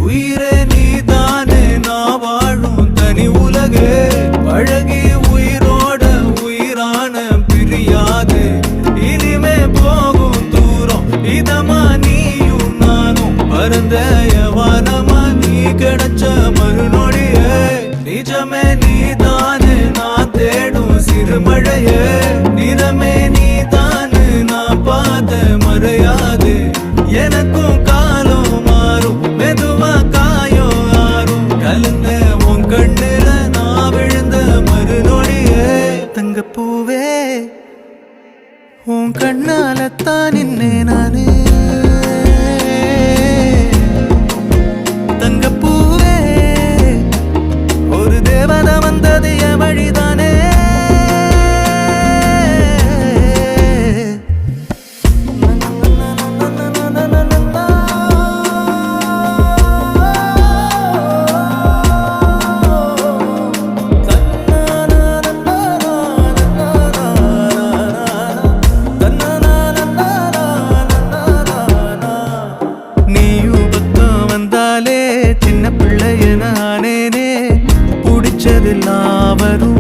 உயிரே நீதானே நான் வாழும் தனி உலகே பழகி உயிரோட உயிரான பிரியாது இனிமே போகும் தூரம் இதமா நீயும் நானும் பரந்த யவானமா நீ கிடைச்ச மறுநொடியே நிஜமே நீதானே நான் தேடும் சிறுமழையே நிறமே நீதானே நான் பார்த்த மறையாது எனக்கும் காலம் மாறும் மெதுவா காயம் ஆறும் கலந்த உன் கண்ணுல நான் விழுந்த மறுநொடியே தங்கப்பூவே உன் கண்ணாலத்தான் நின்னே நானே தங்கப்பூவே ஒரு தேவதை வந்தது என் வழிதானே சின்ன பிள்ளைய நானேனே பிடிச்சதெல்லாம் வரும்